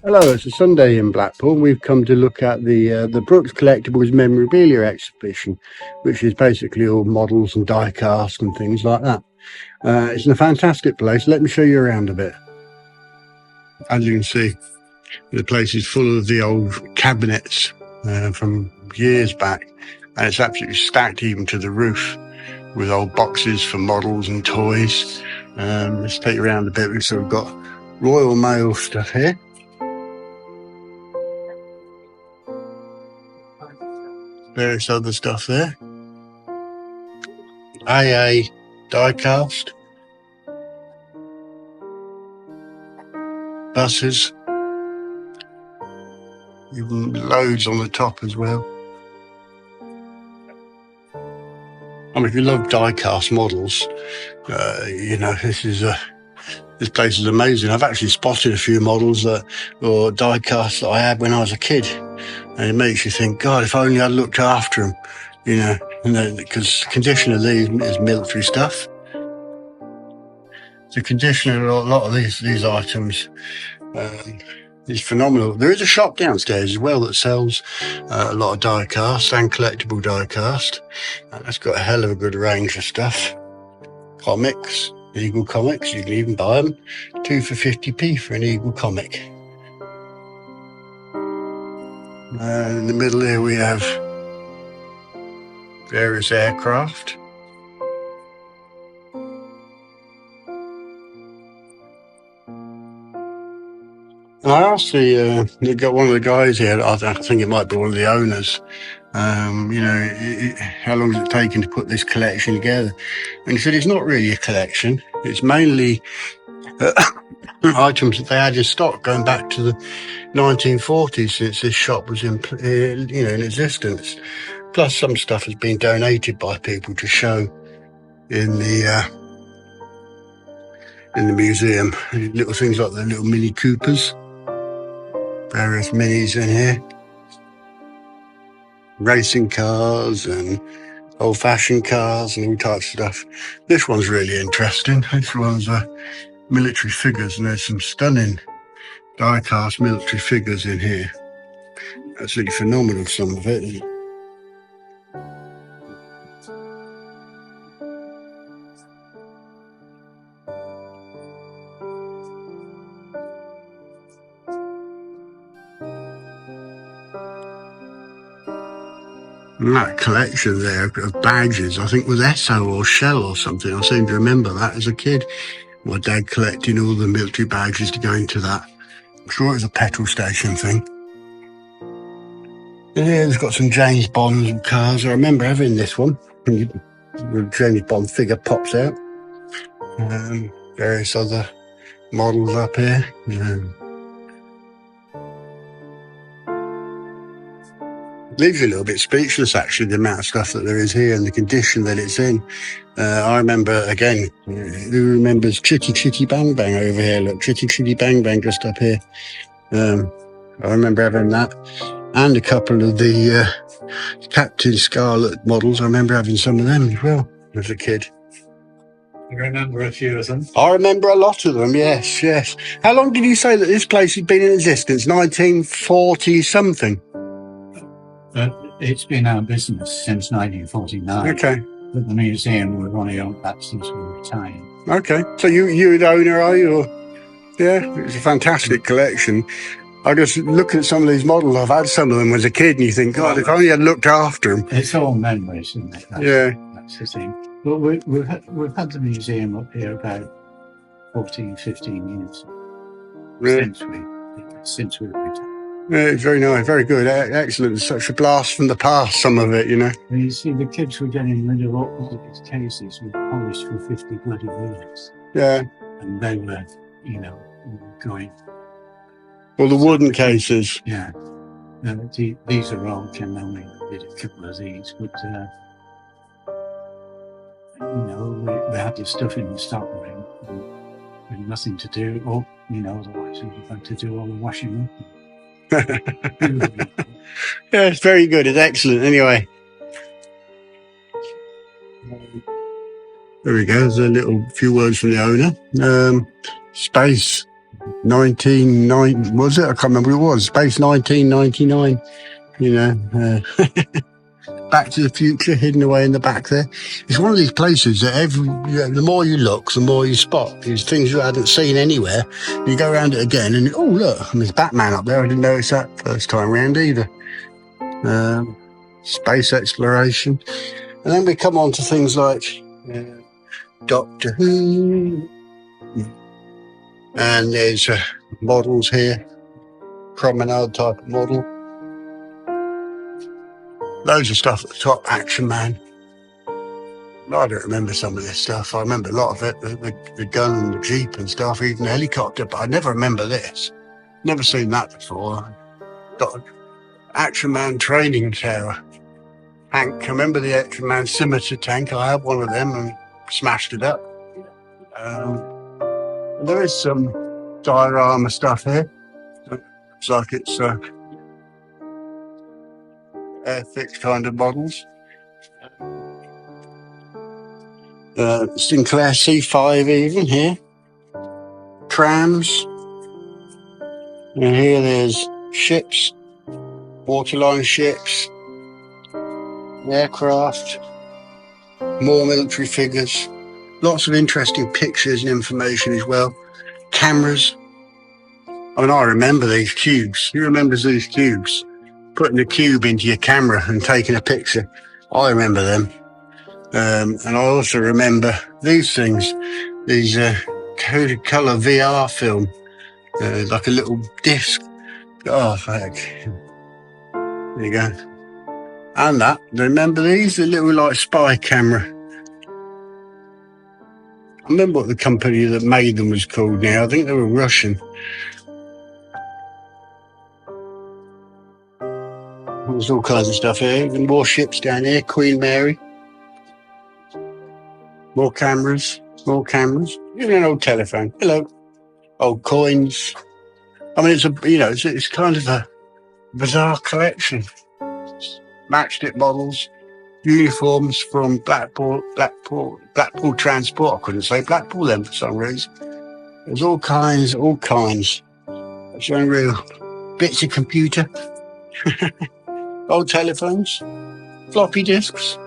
Hello, it's a Sunday in Blackpool. We've come to look at the Brooks Collectables Memorabilia exhibition, which is basically all models and die cast and things like that. It's a fantastic place. Let me show you around a bit. As you can see, the place is full of the old cabinets from years back, and it's absolutely stacked even to the roof with old boxes for models and toys. Let's take you around a bit. So we've got Royal Mail stuff here. Various other stuff there. AA diecast. Buses. Even loads on the top as well. I mean, if you love diecast models, you know, this place is amazing. I've actually spotted a few models or diecast that I had when I was a kid. And it makes you think, God, if only I'd looked after them, you know, because the condition of these is military stuff. The condition of a lot of these items is phenomenal. There is a shop downstairs as well that sells a lot of die-cast and collectible die-cast. That's got a hell of a good range of stuff. Comics, Eagle comics, you can even buy them. 2 for 50p for an Eagle comic. In the middle here we have various aircraft. And I asked got one of the guys here, I think it might be one of the owners, you know, how long has it taken to put this collection together? And he said it's not really a collection. It's mainly items that they had in stock going back to the 1940s since this shop was in existence. Plus some stuff has been donated by people to show in the museum. Little things like the little Mini Coopers, various minis in here, racing cars and old-fashioned cars and all types of stuff. This one's really interesting. This one's military figures, and there's some stunning die-cast military figures in here. Absolutely phenomenal, some of it. And that collection there of badges, I think was Esso or Shell or something. I seem to remember that as a kid. My dad collecting all the military badges to go into that. I'm sure it was a petrol station thing. And here it's got some James Bond cars. I remember having this one. The James Bond figure pops out. Various other models up here. Leaves you a little bit speechless, actually, the amount of stuff that there is here and the condition that it's in. I remember, again, who remembers Chitty Chitty Bang Bang over here? Look, Chitty Chitty Bang Bang just up here. I remember having that. And a couple of the Captain Scarlet models. I remember having some of them as well as a kid. You remember a few of them? I remember a lot of them, yes, yes. How long did you say that this place had been in existence? 1940 something? It's been our business since 1949. Okay. But the museum, we've only owned that since we retired. Okay. So you're the owner, are you? Yeah, it's a fantastic collection. I just look at some of these models. I've had some of them as a kid, and you think, God, if only I'd looked after them. It's all memories, isn't it? That's the thing. But we've had the museum up here about 14, 15 years since we retired. Yeah, it's very nice, very good, excellent. Such a blast from the past, some of it, you know. And you see, the kids were getting rid of all of these cases with polish for 50 bloody years. Yeah. And they were, you know, going. Well, the wooden cases. Yeah. These are old, and only did a couple of these, but, you know, we had this stuff in the stock room and nothing to do, or, you know, otherwise we had to do all the washing up. Yeah, it's very good. It's excellent. Anyway, there we go. There's a few words from the owner. Space 1990, was it? I can't remember what it was. Space 1999, you know. Back to the Future hidden away in the back there. It's one of these places that the more you look, the more you spot. There's things you hadn't seen anywhere. You go around it again and, oh, look, and there's Batman up there. I didn't notice that first time round either. Space exploration. And then we come on to things like Doctor Who. And there's models here. Promenade type of model. Loads of stuff at the top. Action Man. I don't remember some of this stuff. I remember a lot of it, the gun and the jeep and stuff, even the helicopter, but I never remember this. Never seen that before. Got Action Man training tower. Tank, I remember the Action Man scimitar tank. I had one of them and smashed it up. There is some diorama stuff here. Looks like it's airfix kind of models. Sinclair C5 even here. Trams. And here there's ships, waterline ships, aircraft, more military figures. Lots of interesting pictures and information as well. Cameras. I mean, I remember these cubes. Who remembers these cubes? Putting a cube into your camera and taking a picture. I remember them. And I also remember these things, these coded colour VR film, like a little disc. Oh, heck. There you go. And that, remember these? The little like spy camera. I remember what the company that made them was called now. I think they were Russian. There's all kinds of stuff here. Even more ships down here. Queen Mary. More cameras, more cameras. Even an old telephone. Hello. Old coins. I mean, it's kind of a bizarre collection. Matchstick models, uniforms from Blackpool Transport. I couldn't say Blackpool then for some reason. There's all kinds. It's unreal. Bits of computer. Old telephones. Floppy disks.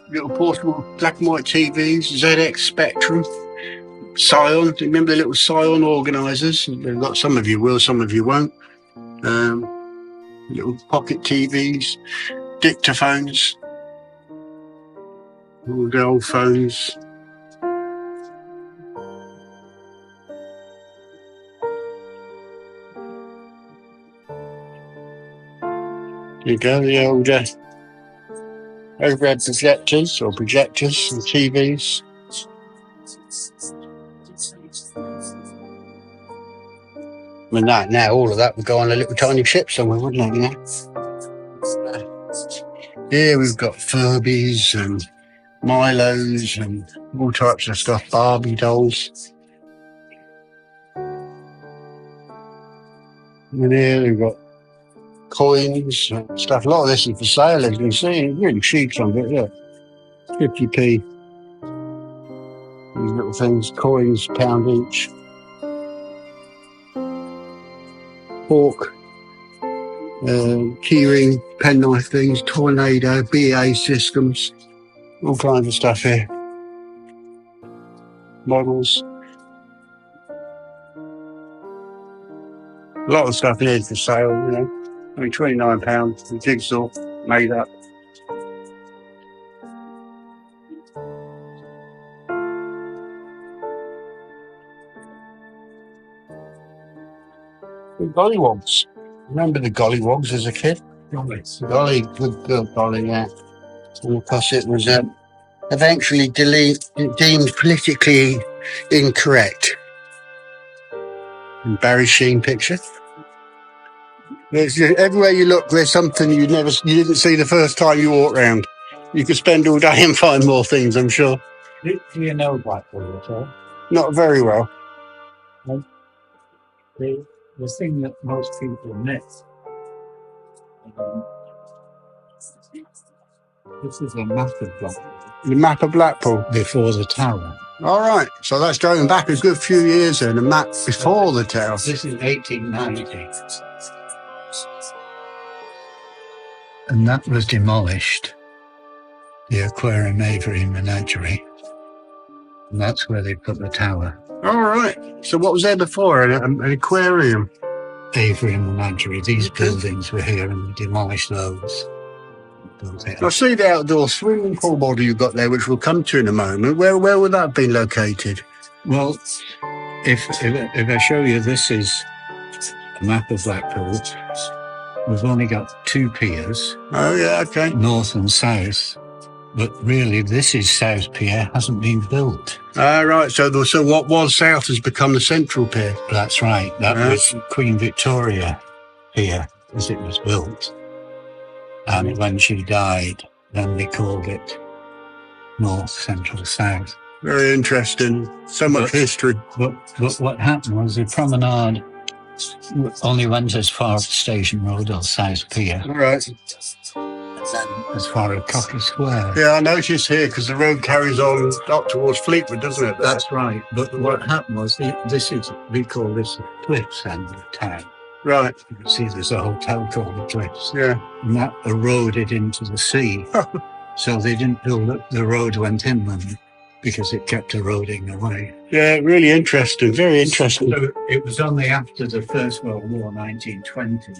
Little portable black and white TVs, ZX Spectrum, Scion. Do you remember the little Scion organisers? Some of you will, some of you won't. Little pocket TVs, dictaphones, all the old phones. There you go, the old overhead projectors and TVs. I mean, now all of that would go on a little tiny ship somewhere, wouldn't it? Here we've got Furbies and Milos and all types of stuff, Barbie dolls. And here we've got coins and stuff. A lot of this is for sale, as you can see. It's really cheap, some of it, look. 50p. These little things, coins, £1 each. Fork, keyring, penknife things, Tornado, BA systems, all kinds of stuff here. Models. A lot of stuff here is for sale, you know. I mean, £29, the jigsaw made up. The gollywogs. Remember the gollywogs as a kid? Golly, good golly, yeah. And of course it was eventually deemed politically incorrect. And Barry Sheen picture. Everywhere you look, there's something you didn't see the first time you walked round. You could spend all day and find more things, I'm sure. Do you know Blackpool at all? Not very well. The thing that most people miss. This is a massive block. The map of Blackpool. before the tower. All right, so that's going back a good few years then, a map before the tower. This is 1890. And that was demolished, the aquarium, aviary, menagerie. And that's where they put the tower. All right, so what was there before? An aquarium? Aviary and menagerie. These buildings were here and we demolished those. I see the outdoor swimming pool model you've got there, which we'll come to in a moment. Where would that have been located? Well, if I show you, this is a map of Blackpool. We've only got 2 piers. Oh, yeah, okay. North and south. But really, this is South Pier, hasn't been built. Right, so what was south has become the central pier? That's right. That was Queen Victoria Pier, as it was built. And when she died, then they called it North, Central, South. Very interesting. So much history. But what happened was the promenade only went as far as Station Road or South Pier. All right. And then as far as Cocker Square. Yeah, I noticed here, because the road carries on up towards Fleetwood, doesn't it? That's right. But what happened was, we call this the Cliffs end of town. Right. You can see there's a hotel called the Cliffs. Yeah. And that eroded into the sea. So they didn't build it, the road went inland because it kept eroding away. Yeah, really interesting. Very interesting. So it was only after the First World War, 1920,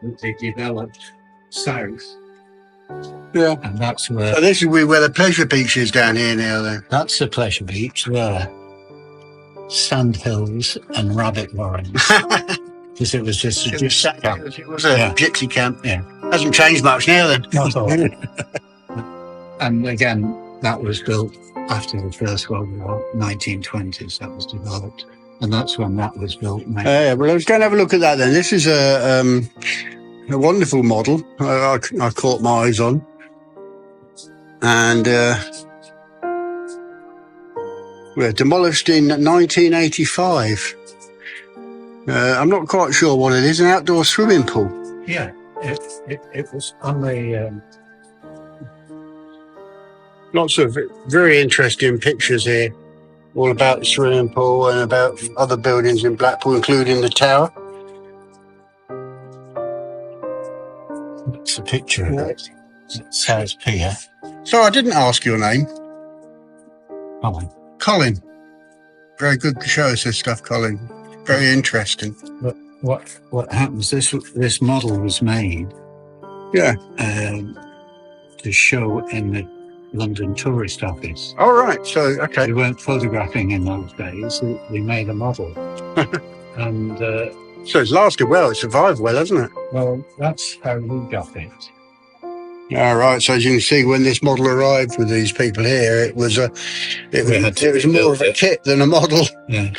that they developed south. Yeah. And that's where... So this is where the pleasure beach is down here now, then? That's the pleasure beach, there. Sand hills and rabbit warrens. Because it was just a gypsy camp. It was a gypsy camp. Yeah. Hasn't changed much now, then. Not all. And again, that was built after the First World War, 1920s, that was developed. And that's when that was built. Yeah, well, let's go and have a look at that then. This is a wonderful model I caught my eyes on. And we're demolished in 1985. I'm not quite sure what it is, an outdoor swimming pool. Yeah, it was on the... Lots of very interesting pictures here, all about the swimming pool and about other buildings in Blackpool, including the tower. It's a picture of it. South Pier. So I didn't ask your name. Colin. Colin. Very good to show us this stuff, Colin. Very interesting. But what happens, this model was made to show in the London Tourist Office. All right, so, okay. They weren't photographing in those days. They made a model. And... so it's lasted well, it survived well, hasn't it? well, that's how we got it. All right, so as you can see, when this model arrived with these people here, it was more of a kit than a model. Yeah.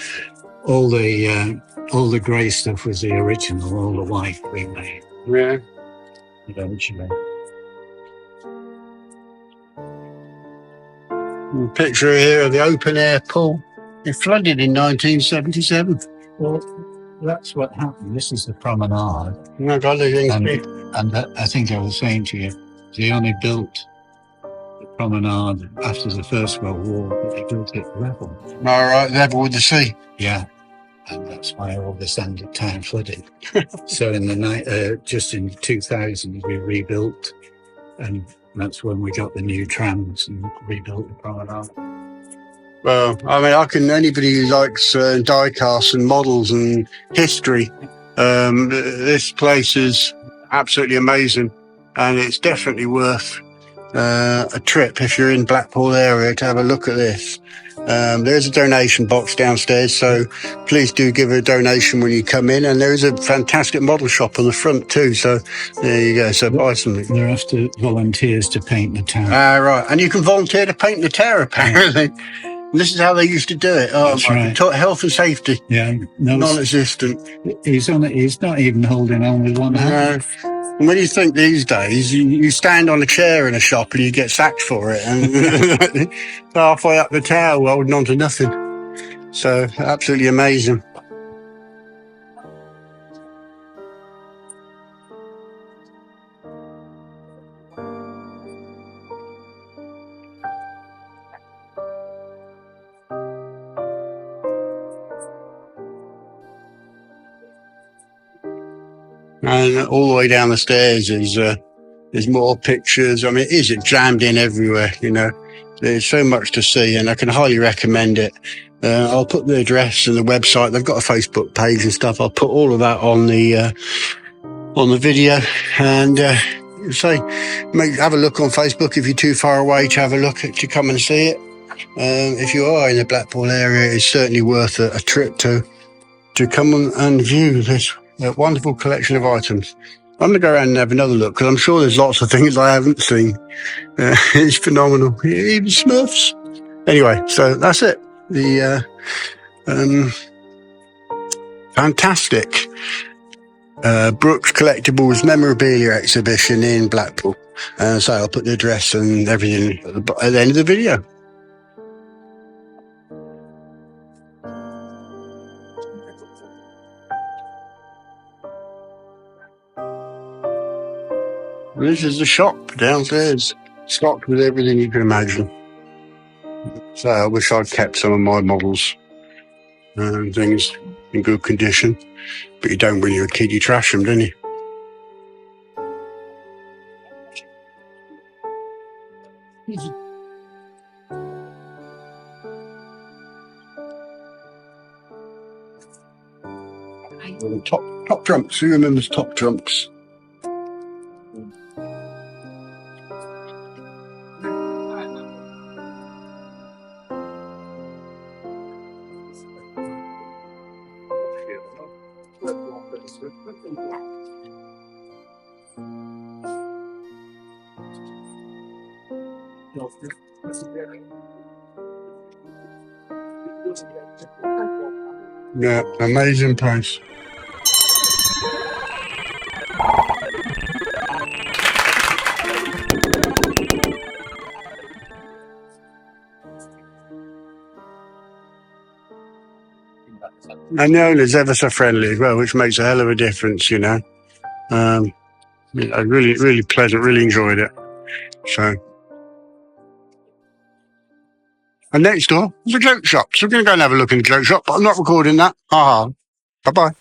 All the grey stuff was the original, all the white we made. Yeah. Eventually. Picture here of the open air pool. It flooded in 1977. Well, that's what happened. This is the promenade. Oh, God, And I think I was saying to you, they only built the promenade after the First World War, but they built it level. All right, level with the sea. Yeah. And that's why all this end of town flooded. So in the just in 2000, we rebuilt, and that's when we got the new trams and rebuilt the promenade. Well, I mean, anybody who likes die-casts and models and history, this place is absolutely amazing, and it's definitely worth a trip if you're in Blackpool area to have a look at this. There's a donation box downstairs, so please do give a donation when you come in, and there is a fantastic model shop on the front too, so there you go, so buy something. They're after volunteers to paint the tower. Right, and you can volunteer to paint the tower apparently. And this is how they used to do it. Oh, that's right. Health and safety. Yeah, non-existent. He's not even holding on with one hand. And when you think these days, you stand on a chair in a shop and you get sacked for it, and halfway up the tower holding on to nothing. So absolutely amazing. And all the way down the stairs there's more pictures. I mean, it is jammed in everywhere, you know. There's so much to see, and I can highly recommend it. I'll put the address and the website. They've got a Facebook page and stuff. I'll put all of that on the video, and have a look on Facebook if you're too far away to have a look to come and see it. If you are in the Blackpool area, it's certainly worth a trip to come and view this wonderful collection of items. I'm going to go around and have another look, because I'm sure there's lots of things I haven't seen. It's phenomenal. Even Smurfs. Anyway, so that's it. The fantastic Brooks Collectables Memorabilia exhibition in Blackpool. So I'll put the address and everything at the end of the video. This is the shop downstairs, stocked with everything you can imagine. So I wish I'd kept some of my models and things in good condition. But you don't when you're a kid, you trash them, don't you? Top trumps. Who remembers top trumps? Yeah, amazing place. And the owner's ever so friendly as well, which makes a hell of a difference, you know. Really pleasant, really enjoyed it. So, and next door is a joke shop. So we're going to go and have a look in the joke shop, but I'm not recording that. Bye-bye.